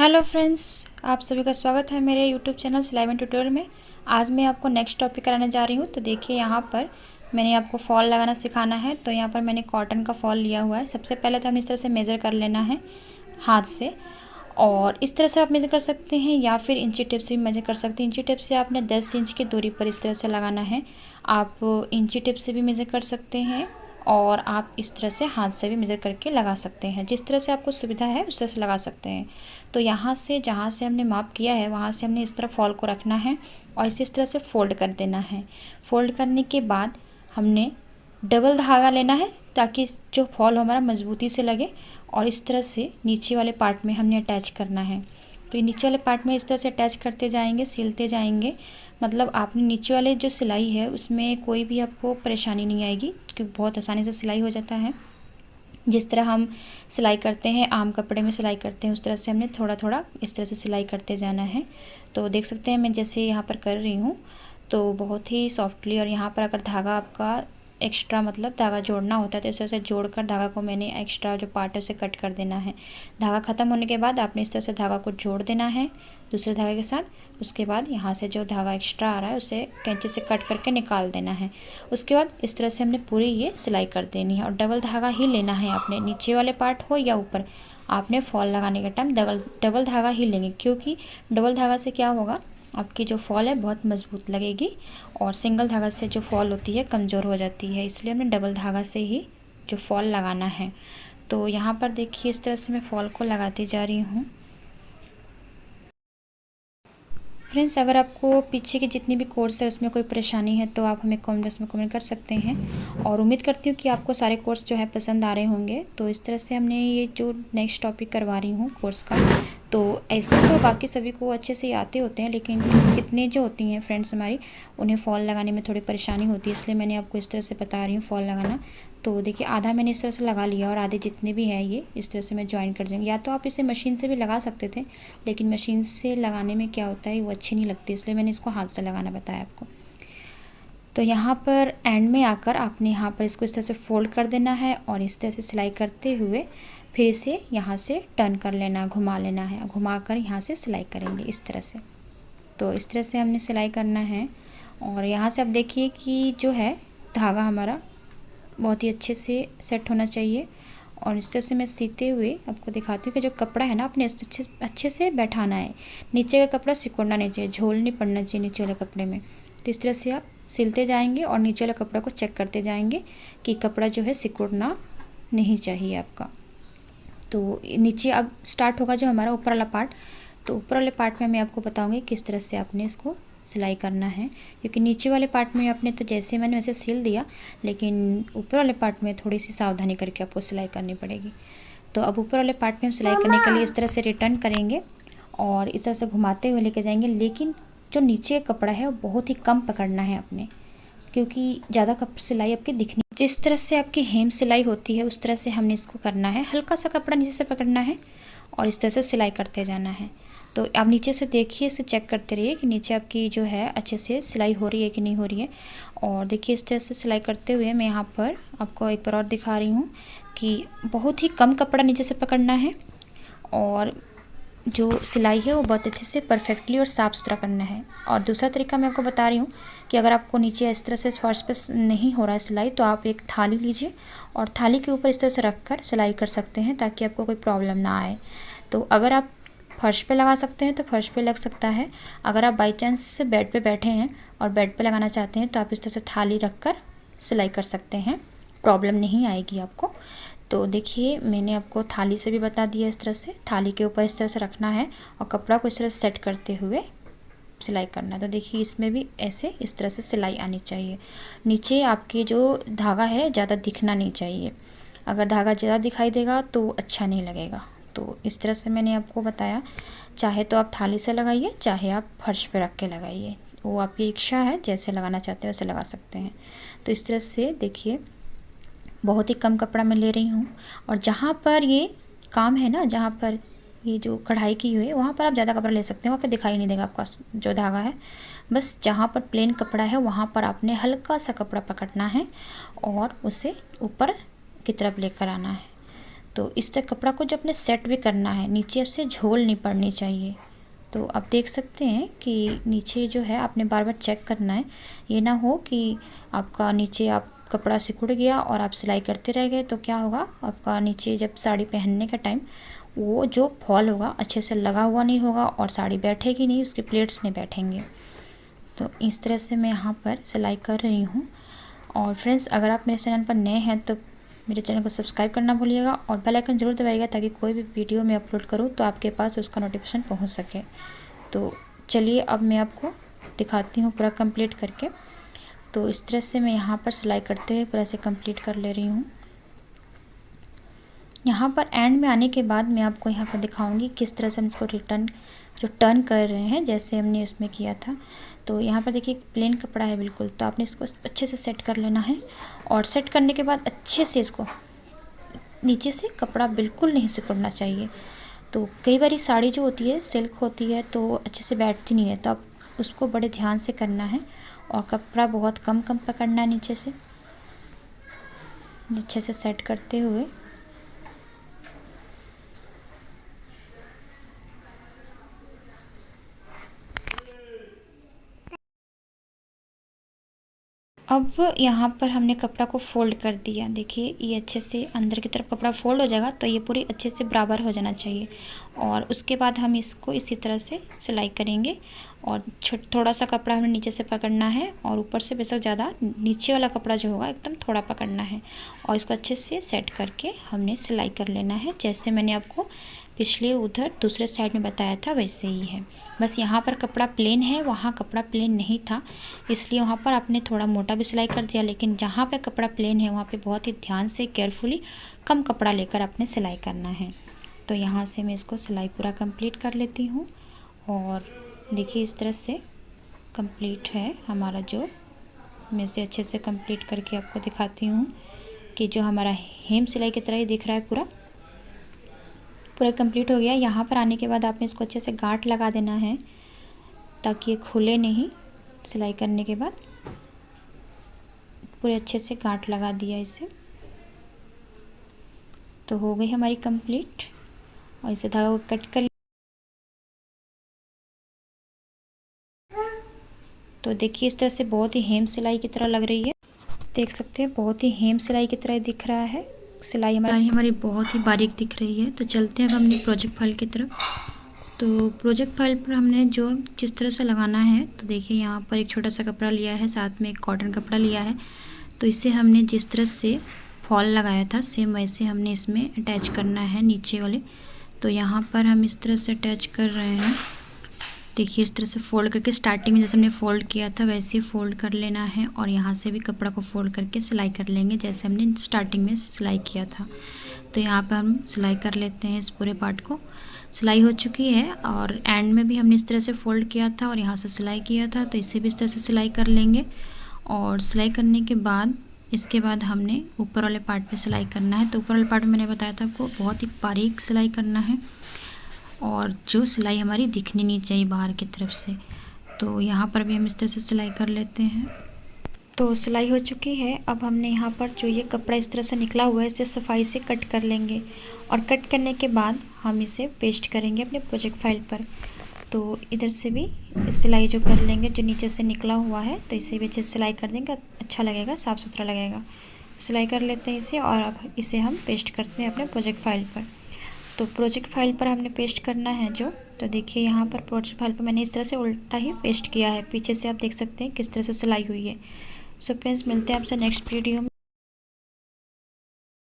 Hello friends, आप सभी का स्वागत है मेरे यूट्यूब चैनल सिलाई एंड ट्यूटोरियल में। आज मैं आपको नेक्स्ट टॉपिक कराने जा रही हूँ। तो देखिए, यहाँ पर मैंने आपको फॉल लगाना सिखाना है। तो यहाँ पर मैंने कॉटन का फॉल लिया हुआ है। सबसे पहले तो हमें इस तरह से मेज़र कर लेना है हाथ से, और इस तरह से आप मेज़र कर सकते हैं या फिर इंची टेप से भी मेज़र कर सकते हैं। इंची टेप से आपने 10 इंच की दूरी पर इस तरह से लगाना है। आप इंची टेप से भी मेज़र कर सकते हैं और आप इस तरह से हाथ से भी मेज़र करके लगा सकते हैं। जिस तरह से आपको सुविधा है उस तरह से लगा सकते हैं। तो यहाँ से जहाँ से हमने माप किया है वहाँ से हमने इस तरह फॉल को रखना है और इसे इस तरह से फ़ोल्ड कर देना है। फ़ोल्ड करने के बाद हमने डबल धागा लेना है ताकि जो फॉल हमारा मजबूती से लगे, और इस तरह से नीचे वाले पार्ट में हमने अटैच करना है। तो ये नीचे वाले पार्ट में इस तरह से अटैच करते जाएंगे, सिलते जाएंगे। मतलब आपने नीचे वाले जो सिलाई है उसमें कोई भी आपको परेशानी नहीं आएगी, क्योंकि बहुत आसानी से सिलाई हो जाता है। जिस तरह हम सिलाई करते हैं, आम कपड़े में सिलाई करते हैं, उस तरह से हमने थोड़ा थोड़ा इस तरह से सिलाई करते जाना है। तो देख सकते हैं मैं जैसे यहाँ पर कर रही हूँ तो बहुत ही सॉफ्टली। और यहाँ पर अगर धागा आपका एक्स्ट्रा, मतलब धागा जोड़ना होता है, तो इस तरह से जोड़कर धागा को मैंने एक्स्ट्रा जो पार्ट है उसे कट कर देना है। धागा ख़त्म होने के बाद आपने इस तरह से धागा को जोड़ देना है दूसरे धागे के साथ। उसके बाद यहाँ से जो धागा एक्स्ट्रा आ रहा है उसे कैंची से कट करके निकाल देना है। उसके बाद इस तरह से हमने पूरी ये सिलाई कर देनी है, और डबल धागा ही लेना है आपने, नीचे वाले पार्ट हो या ऊपर। आपने फॉल लगाने के टाइम डबल धागा ही लेंगे, क्योंकि डबल धागा से क्या होगा, आपकी जो फॉल है बहुत मजबूत लगेगी, और सिंगल धागा से जो फॉल होती है कमज़ोर हो जाती है। इसलिए हमें डबल धागा से ही जो फॉल लगाना है। तो यहाँ पर देखिए इस तरह से मैं फॉल को लगाती जा रही हूँ। फ्रेंड्स, अगर आपको पीछे की जितनी भी कोर्स है उसमें कोई परेशानी है तो आप हमें कमेंट बॉक्स में कमेंट कर सकते हैं, और उम्मीद करती हूँ कि आपको सारे कोर्स जो है पसंद आ रहे होंगे। तो इस तरह से हमने ये जो नेक्स्ट टॉपिक करवा रही हूँ कोर्स का, तो ऐसे तो बाकी सभी को अच्छे से आते होते हैं, लेकिन कितने जो होती हैं फ्रेंड्स हमारी, उन्हें फॉल लगाने में थोड़ी परेशानी होती है। इसलिए मैंने आपको इस तरह से बता रही हूँ फॉल लगाना। तो देखिए, आधा मैंने इस तरह से लगा लिया, और आधे जितने भी है ये इस तरह से मैं ज्वाइन कर दूँगी। या तो आप इसे मशीन से भी लगा सकते थे, लेकिन मशीन से लगाने में क्या होता है वो अच्छी नहीं लगती, इसलिए मैंने इसको हाथ से लगाना बताया आपको। तो यहाँ पर एंड में आकर आपने यहाँ पर इसको इस तरह से फोल्ड कर देना है, और इस तरह से सिलाई करते हुए फिर इसे यहाँ से टर्न कर लेना, घुमा लेना है। घुमा कर यहाँ से सिलाई करेंगे इस तरह से। तो इस तरह से हमने सिलाई करना है, और यहाँ से आप देखिए कि जो है धागा हमारा बहुत ही अच्छे से सेट होना चाहिए। और इस तरह से मैं सीते हुए आपको दिखाती हूँ कि जो कपड़ा है ना, अपने अच्छे से बैठाना है। नीचे का कपड़ा सिकुड़ना नहीं चाहिए, झोल नहीं पड़ना चाहिए नीचे वाले कपड़े में। तो इस तरह से आप सिलते जाएंगे और नीचे वाले कपड़ा को चेक करते जाएंगे कि कपड़ा जो है सिकुड़ना नहीं चाहिए आपका। तो नीचे अब स्टार्ट होगा जो हमारा ऊपर वाला पार्ट। तो ऊपर वाले पार्ट में मैं आपको बताऊँगी किस तरह से आपने इसको सिलाई करना है, क्योंकि नीचे वाले पार्ट में आपने तो जैसे मैंने वैसे सिल दिया, लेकिन ऊपर वाले पार्ट में थोड़ी सी सावधानी करके आपको सिलाई करनी पड़ेगी। तो अब ऊपर वाले पार्ट में हम सिलाई करने के लिए इस तरह से रिटर्न करेंगे और इस तरह से घुमाते हुए लेके जाएंगे। लेकिन जो नीचे कपड़ा है वो बहुत ही कम पकड़ना है आपने, क्योंकि ज़्यादा सिलाई आपकी दिखनी, जिस तरह से आपकी हेम सिलाई होती है उस तरह से हमने इसको करना है। हल्का सा कपड़ा नीचे से पकड़ना है और इस तरह से सिलाई करते जाना है। तो आप नीचे से देखिए, इसे चेक करते रहिए कि नीचे आपकी जो है अच्छे से सिलाई हो रही है कि नहीं हो रही है। और देखिए इस तरह से सिलाई करते हुए मैं यहाँ पर आपको एक बार और दिखा रही हूँ कि बहुत ही कम कपड़ा नीचे से पकड़ना है, और जो सिलाई है वो बहुत अच्छे से परफेक्टली और साफ़ सुथरा करना है। और दूसरा तरीका मैं आपको बता रही हूँ कि अगर आपको नीचे इस तरह से फर्श पे नहीं हो रहा है सिलाई, तो आप एक थाली लीजिए और थाली के ऊपर इस तरह से रख कर सिलाई कर सकते हैं, ताकि आपको कोई प्रॉब्लम ना आए। तो अगर आप फर्श पे लगा सकते हैं तो फर्श पे लग सकता है। अगर आप बाई चांस बेड पे बैठे हैं और बेड पे लगाना चाहते हैं तो आप इस तरह से थाली रख कर सिलाई कर सकते हैं, प्रॉब्लम नहीं आएगी आपको। तो देखिए, मैंने आपको थाली से भी बता दिया, इस तरह से थाली के ऊपर इस तरह से रखना है और कपड़ा को इस तरह से सेट करते हुए सिलाई करना है। तो देखिए इसमें भी ऐसे इस तरह से सिलाई आनी चाहिए। नीचे आपके जो धागा है ज़्यादा दिखना नहीं चाहिए, अगर धागा ज़्यादा दिखाई देगा तो अच्छा नहीं लगेगा। तो इस तरह से मैंने आपको बताया, चाहे तो आप थाली से लगाइए, चाहे आप फर्श पे रख के लगाइए, वो आपकी इच्छा है, जैसे लगाना चाहते हैं वैसे लगा सकते हैं। तो इस तरह से देखिए बहुत ही कम कपड़ा मैं ले रही हूँ, और जहाँ पर ये काम है ना, जहाँ पर ये जो कढ़ाई की हुई है वहाँ पर आप ज़्यादा कपड़ा ले सकते हैं, वहाँ पर दिखाई नहीं देगा आपका जो धागा है। बस जहाँ पर प्लेन कपड़ा है वहाँ पर आपने हल्का सा कपड़ा पकड़ना है और उसे ऊपर की तरफ लेकर आना है। तो इस तरह कपड़ा को जो अपने सेट भी करना है, नीचे से झोल नहीं पड़नी चाहिए। तो आप देख सकते हैं कि नीचे जो है आपने बार बार चेक करना है, ये ना हो कि आपका नीचे आप कपड़ा सिकुड़ गया और आप सिलाई करते रह गए, तो क्या होगा आपका नीचे जब साड़ी पहनने का टाइम वो जो फॉल होगा अच्छे से लगा हुआ नहीं होगा और साड़ी बैठेगी नहीं, उसके प्लेट्स नहीं बैठेंगे। तो इस तरह से मैं यहाँ पर सिलाई कर रही हूँ। और फ्रेंड्स, अगर आप मेरे चैनल पर नए हैं तो मेरे चैनल को सब्सक्राइब करना भूलिएगा और बेल आइकन ज़रूर दबाइएगा, ताकि कोई भी वीडियो मैं अपलोड करूँ तो आपके पास उसका नोटिफिकेशन पहुँच सके। तो चलिए अब मैं आपको दिखाती हूँ पूरा कंप्लीट करके। तो इस तरह से मैं यहाँ पर सिलाई करते हुए पूरा से कंप्लीट कर ले रही हूँ। यहाँ पर एंड में आने के बाद मैं आपको यहाँ पर दिखाऊंगी किस तरह से हम इसको टर्न कर रहे हैं, जैसे हमने इसमें किया था। तो यहाँ पर देखिए प्लेन कपड़ा है बिल्कुल, तो आपने इसको अच्छे से सेट कर लेना है। और सेट करने के बाद अच्छे से इसको नीचे से कपड़ा बिल्कुल नहीं सिकुड़ना चाहिए। तो कई बार साड़ी जो होती है सिल्क होती है तो अच्छे से बैठती नहीं है, तो आप उसको बड़े ध्यान से करना है और कपड़ा बहुत कम पकड़ना है नीचे से, अच्छे से सेट करते हुए। अब यहाँ पर हमने कपड़ा को फोल्ड कर दिया। देखिए ये अच्छे से अंदर की तरफ कपड़ा फोल्ड हो जाएगा, तो ये पूरी अच्छे से बराबर हो जाना चाहिए। और उसके बाद हम इसको इसी तरह से सिलाई करेंगे। और थोड़ा सा कपड़ा हमें नीचे से पकड़ना है और ऊपर से बेशक ज़्यादा नीचे वाला कपड़ा जो होगा एकदम थोड़ा पकड़ना है। और इसको अच्छे से सेट करके हमने सिलाई कर लेना है, जैसे मैंने आपको पिछले उधर दूसरे साइड में बताया था वैसे ही है। बस यहाँ पर कपड़ा प्लेन है, वहाँ कपड़ा प्लेन नहीं था, इसलिए वहाँ पर आपने थोड़ा मोटा भी सिलाई कर दिया। लेकिन जहाँ पे कपड़ा प्लेन है वहाँ पे बहुत ही ध्यान से केयरफुली कम कपड़ा लेकर आपने सिलाई करना है। तो यहाँ से मैं इसको सिलाई पूरा कंप्लीट कर लेती हूँ। और देखिए इस तरह से कंप्लीट है हमारा, जो मैं इसे अच्छे से कंप्लीट करके आपको दिखाती हूँ कि जो हमारा हेम सिलाई की तरह ही दिख रहा है, पूरा कंप्लीट हो गया। यहाँ पर आने के बाद आपने इसको अच्छे से गांठ लगा देना है ताकि ये खुले नहीं। सिलाई करने के बाद पूरे अच्छे से गांठ लगा दिया इसे, तो हो गई हमारी कंप्लीट। और इसे धागा को कट कर, तो देखिए इस तरह से बहुत ही हेम सिलाई की तरह लग रही है। देख सकते हैं बहुत ही हेम सिलाई की तरह दिख रहा है। सिलाई हमारी बहुत ही बारीक दिख रही है। तो चलते हैं अब हमने प्रोजेक्ट फाइल की तरफ। तो प्रोजेक्ट फाइल पर हमने जो जिस तरह से लगाना है, तो देखिए यहाँ पर एक छोटा सा कपड़ा लिया है, साथ में एक कॉटन कपड़ा लिया है। तो इसे हमने जिस तरह से फॉल लगाया था सेम वैसे हमने इसमें अटैच करना है नीचे वाले। तो यहाँ पर हम इस तरह से अटैच कर रहे हैं। देखिए इस तरह से फोल्ड करके, स्टार्टिंग में जैसे हमने फ़ोल्ड किया था वैसे ही फ़ोल्ड कर लेना है। और यहाँ से भी कपड़ा को फ़ोल्ड करके सिलाई कर लेंगे, जैसे हमने स्टार्टिंग में सिलाई किया था। तो यहाँ पर हम सिलाई कर लेते हैं। इस पूरे पार्ट को सिलाई हो चुकी है और एंड में भी हमने इस तरह से फ़ोल्ड किया था और यहाँ से सिलाई किया था, तो इसे भी इस तरह से सिलाई कर लेंगे। और सिलाई करने के बाद इसके बाद हमने ऊपर वाले पार्ट पे सिलाई करना है। तो ऊपर वाले पार्ट में मैंने बताया था आपको बहुत ही बारीक सिलाई करना है और जो सिलाई हमारी दिखनी नहीं चाहिए बाहर की तरफ से। तो यहाँ पर भी हम इस तरह से सिलाई कर लेते हैं। तो सिलाई हो चुकी है। अब हमने यहाँ पर जो ये कपड़ा इस तरह से निकला हुआ है, इसे सफाई से कट कर लेंगे। और कट करने के बाद हम इसे पेस्ट करेंगे अपने प्रोजेक्ट फाइल पर। तो इधर से भी सिलाई जो कर लेंगे, जो नीचे से निकला हुआ है, तो इसे भी अच्छे से सिलाई कर देंगे, अच्छा लगेगा, साफ़ सुथरा लगेगा। सिलाई कर लेते हैं इसे और अब इसे हम पेस्ट करते हैं अपने प्रोजेक्ट फाइल पर। तो प्रोजेक्ट फाइल पर हमने पेस्ट करना है जो, तो देखिए यहाँ पर प्रोजेक्ट फाइल पर मैंने इस तरह से उल्टा ही पेस्ट किया है। पीछे से आप देख सकते हैं किस तरह से सिलाई हुई है। सो फ्रेंड्स, मिलते हैं आपसे नेक्स्ट वीडियो में।